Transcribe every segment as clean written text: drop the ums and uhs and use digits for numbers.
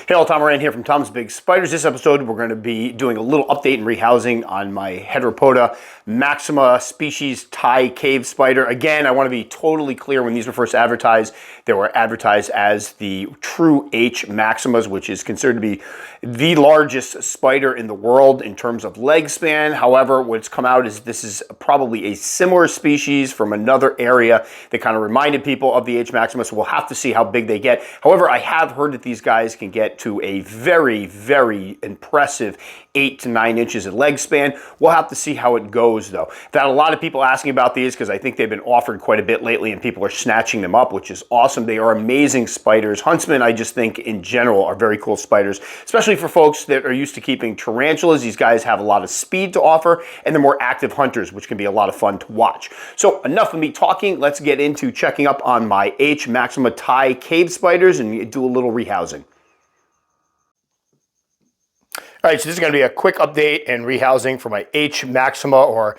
Hey all, Tom Moran here from Tom's Big Spiders. This episode we're going to be doing a little update and rehousing on my Heteropoda maxima species Thai cave spider. Again, I want to be totally clear, when these were first advertised, they were advertised as the true H maximas, which is considered to be the largest spider in the world in terms of leg span. However, what's come out is this is probably a similar species from another area that kind of reminded people of the H maxima, so we'll have to see how big they get. However, I have heard that these guys can get to a very, very impressive 8 to 9 inches in leg span. We'll have to see how it goes though. I've had a lot of people asking about these because I think they've been offered quite a bit lately and people are snatching them up, which is awesome. They are amazing spiders. Huntsmen, I just think in general, are very cool spiders, especially for folks that are used to keeping tarantulas. These guys have a lot of speed to offer and they're more active hunters, which can be a lot of fun to watch. So enough of me talking. Let's get into checking up on my H maxima Thai cave spiders and do a little rehousing. All right, so this is going to be a quick update and rehousing for my H maxima or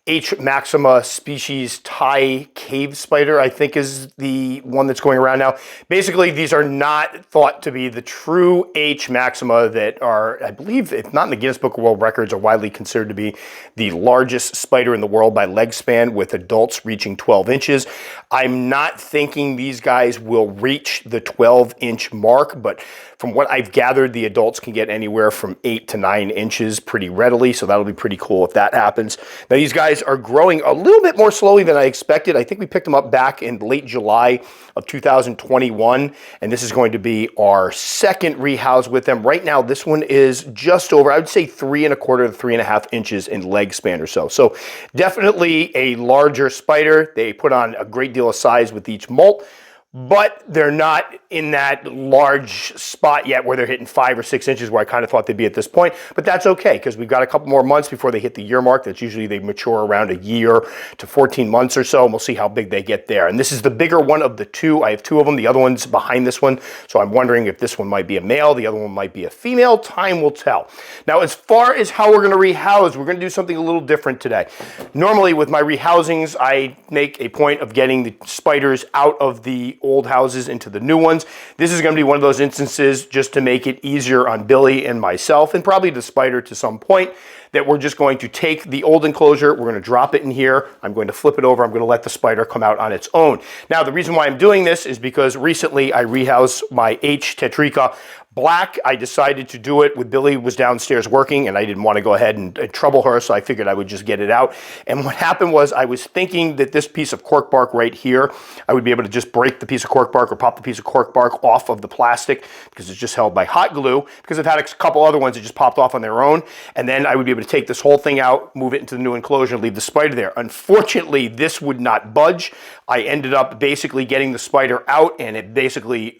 H maxima species Thai cave spider, I think is the one that's going around now. Basically, these are not thought to be the true H maxima that are, I believe, if not in the Guinness Book of World Records, are widely considered to be the largest spider in the world by leg span, with adults reaching 12 inches. I'm not thinking these guys will reach the 12-inch mark, but from what I've gathered, the adults can get anywhere from 8 to 9 inches pretty readily, so that'll be pretty cool if that happens. Now, these guys are growing a little bit more slowly than I expected. I think we picked them up back in late July of 2021, and this is going to be our second rehouse with them. Right now, this one is just over, I would say 3¼ to 3½ inches in leg span or so. So definitely a larger spider. They put on a great deal of size with each molt, but they're not in that large spot yet where they're hitting 5 or 6 inches where I kind of thought they'd be at this point. But that's okay, because we've got a couple more months before they hit the year mark. That's usually, they mature around a year to 14 months or so, and we'll see how big they get there. And this is the bigger one of the two. I have two of them. The other one's behind this one, so I'm wondering if this one might be a male, the other one might be a female. Time will tell. Now, as far as how we're going to rehouse, we're going to do something a little different today. Normally with my rehousings, I make a point of getting the spiders out of the old houses into the new ones. This is going to be one of those instances, just to make it easier on Billy and myself, and probably the spider to some point, that we're just going to take the old enclosure, we're going to drop it in here, I'm going to flip it over, I'm going to let the spider come out on its own. Now, the reason why I'm doing this is because recently I rehoused my H tetrika black. I decided to do it with Billy was downstairs working, and I didn't want to go ahead and trouble her, so I figured I would just get it out. And what happened was, I was thinking that this piece of cork bark right here, I would be able to just break the piece of cork bark or pop the piece of cork bark off of the plastic, because it's just held by hot glue, because I've had a couple other ones that just popped off on their own, and then I would be able to take this whole thing out, move it into the new enclosure, and leave the spider there. Unfortunately, this would not budge. I ended up basically getting the spider out, and it basically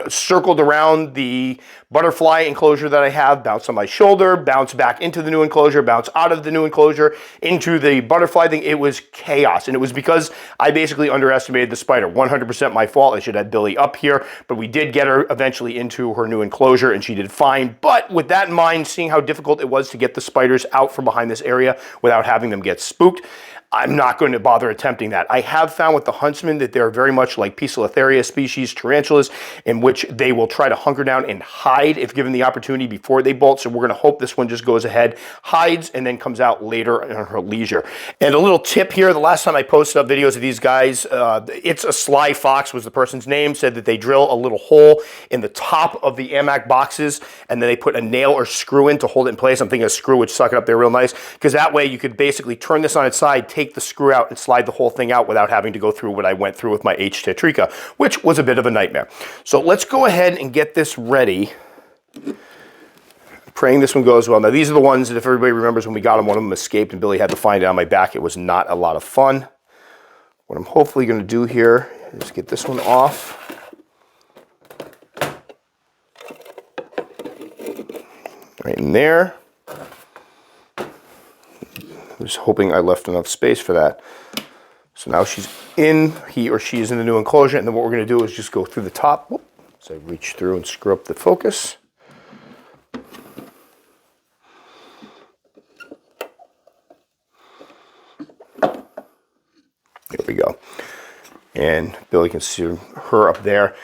circled around the butterfly enclosure that I have, bounced on my shoulder, bounced back into the new enclosure, bounced out of the new enclosure into the butterfly thing. It was chaos, and it was because I basically underestimated the spider. 100% my fault. I should have Billy up here, but we did get her eventually into her new enclosure, and she did fine. But with that in mind, seeing how difficult it was to get the spiders out from behind this area without having them get spooked, I'm not going to bother attempting that. I have found with the huntsmen that they're very much like Poecilotheria species tarantulas, in which they will try to hunker down and hide if given the opportunity before they bolt. So we're going to hope this one just goes ahead, hides, and then comes out later on her leisure. And a little tip here, the last time I posted up videos of these guys, It's a Sly Fox was the person's name, said that they drill a little hole in the top of the AMAC boxes, and then they put a nail or screw in to hold it in place. I'm thinking a screw would suck it up there real nice, because that way you could basically turn this on its side, take the screw out, and slide the whole thing out without having to go through what I went through with my H tetrika, which was a bit of a nightmare. So let's go ahead and get this ready. Praying this one goes well. Now, these are the ones that, if everybody remembers, when we got them, one of them escaped and Billy had to find it on my back. It was not a lot of fun. What I'm hopefully going to do here is get this one off. Right in there. I'm just hoping I left enough space for that. So now she's in, he or she is in the new enclosure, and then what we're going to do is just go through the top. Whoop, so I reach through and screw up the focus. There we go. And Billy can see her up there.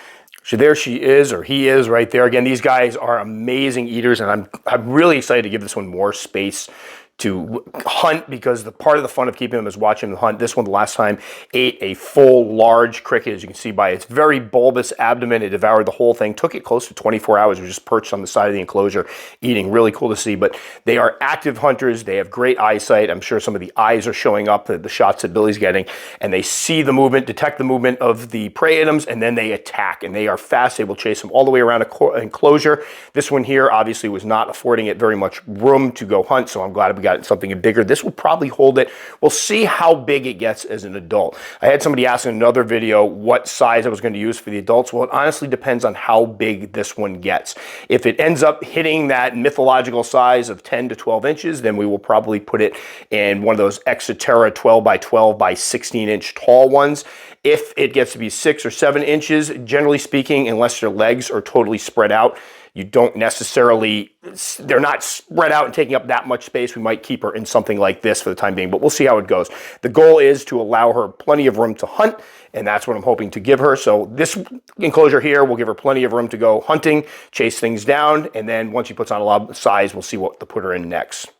So there she is, or he is right there. Again, these guys are amazing eaters, and I'm really excited to give this one more space to hunt, because the part of the fun of keeping them is watching them hunt. This one, the last time, ate a full large cricket, as you can see by its very bulbous abdomen. It devoured the whole thing. Took it close to 24 hours. It was just perched on the side of the enclosure eating. Really cool to see. But they are active hunters. They have great eyesight. I'm sure some of the eyes are showing up, the shots that Billy's getting, and they see the movement, detect the movement of the prey items, and then they attack. And they are fast. They will chase them all the way around an enclosure. This one here obviously was not affording it very much room to go hunt, so I'm glad we got something bigger. This will probably hold it. We'll see how big it gets as an adult. I had somebody ask in another video what size I was going to use for the adults. Well, it honestly depends on how big this one gets. If it ends up hitting that mythological size of 10 to 12 inches, then we will probably put it in one of those Exotera 12 by 12 by 16 inch tall ones. If it gets to be 6 or 7 inches, generally speaking, unless their legs are totally spread out, you don't necessarily, they're not spread out and taking up that much space. We might keep her in something like this for the time being, but we'll see how it goes. The goal is to allow her plenty of room to hunt, and that's what I'm hoping to give her. So this enclosure here will give her plenty of room to go hunting, chase things down, and then once she puts on a lot of size, we'll see what to put her in next.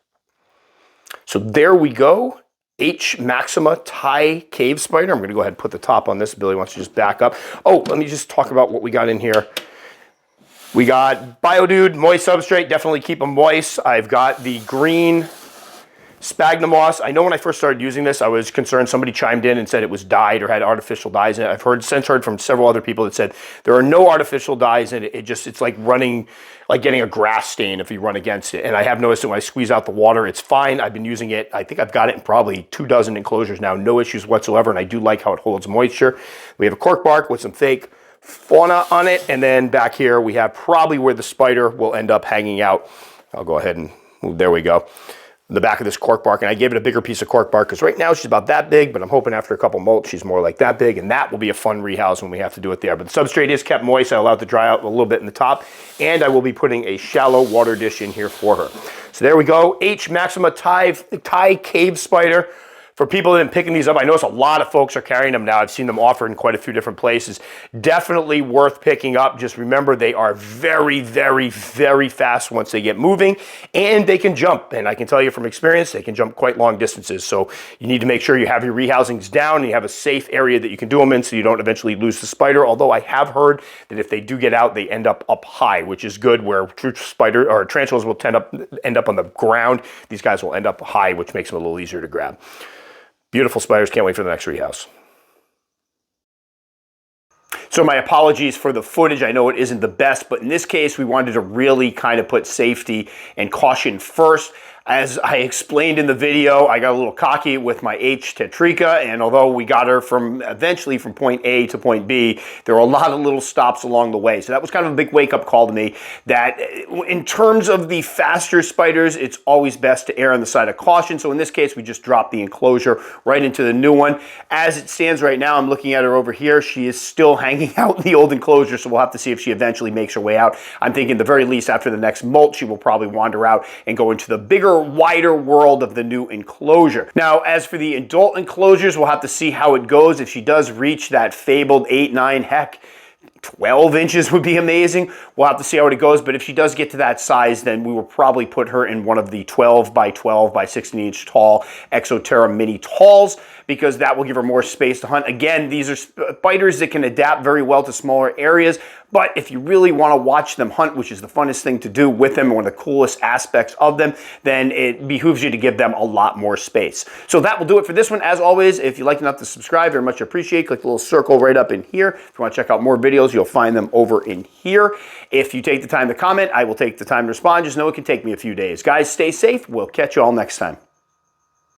So there we go. H. maxima Thai cave spider. I'm going to go ahead and put the top on this. Billy wants to just back up. Oh, let me just talk about what we got in here. We got Biodude, moist substrate, definitely keep them moist. I've got the green sphagnum moss. I know when I first started using this, I was concerned. Somebody chimed in and said it was dyed or had artificial dyes in it. I've since heard from several other people that said there are no artificial dyes in it. It's like getting a grass stain if you run against it. And I have noticed that when I squeeze out the water, it's fine. I've been using it. I think I've got it in probably 24 enclosures now. No issues whatsoever. And I do like how it holds moisture. We have a cork bark with some fake fauna on it, and then back here we have probably where the spider will end up hanging out. I'll go ahead and move. There we go. The back of this cork bark, and I gave it a bigger piece of cork bark because right now she's about that big, but I'm hoping after a couple molts she's more like that big, and that will be a fun rehouse when we have to do it there. But the substrate is kept moist. I allow it to dry out a little bit in the top, and I will be putting a shallow water dish in here for her. So there we go. H. maxima Thai cave spider. For people that have been picking these up, I notice a lot of folks are carrying them now. I've seen them offered in quite a few different places. Definitely worth picking up. Just remember, they are very, very, very fast once they get moving, and they can jump. And I can tell you from experience, they can jump quite long distances. So you need to make sure you have your rehousings down and you have a safe area that you can do them in so you don't eventually lose the spider. Although I have heard that if they do get out, they end up high, which is good, where true spider or tarantulas will end up on the ground. These guys will end up high, which makes them a little easier to grab. Beautiful spiders. Can't wait for the next rehouse. So my apologies for the footage. I know it isn't the best, but in this case, we wanted to really kind of put safety and caution first. As I explained in the video, I got a little cocky with my H. tetrica, and although we got her eventually from point A to point B, there were a lot of little stops along the way. So that was kind of a big wake-up call to me that in terms of the faster spiders, it's always best to err on the side of caution. So in this case, we just dropped the enclosure right into the new one. As it stands right now, I'm looking at her over here. She is still hanging out in the old enclosure, so we'll have to see if she eventually makes her way out. I'm thinking at the very least after the next molt, she will probably wander out and go into the bigger, wider world of the new enclosure. Now, as for the adult enclosures, we'll have to see how it goes. If she does reach that fabled 8, 9, heck, 12 inches would be amazing. We'll have to see how it goes, but if she does get to that size, then we will probably put her in one of the 12 by 12 by 16 inch tall Exotera mini talls, because that will give her more space to hunt. Again, these are spiders that can adapt very well to smaller areas, but if you really want to watch them hunt, which is the funnest thing to do with them, one of the coolest aspects of them, then it behooves you to give them a lot more space. So that will do it for this one. As always, if you like enough to subscribe, very much appreciate. Click the little circle right up in here. If you want to check out more videos, you'll find them over in here. If you take the time to comment, I will take the time to respond. Just know it can take me a few days. Guys, stay safe. We'll catch you all next time.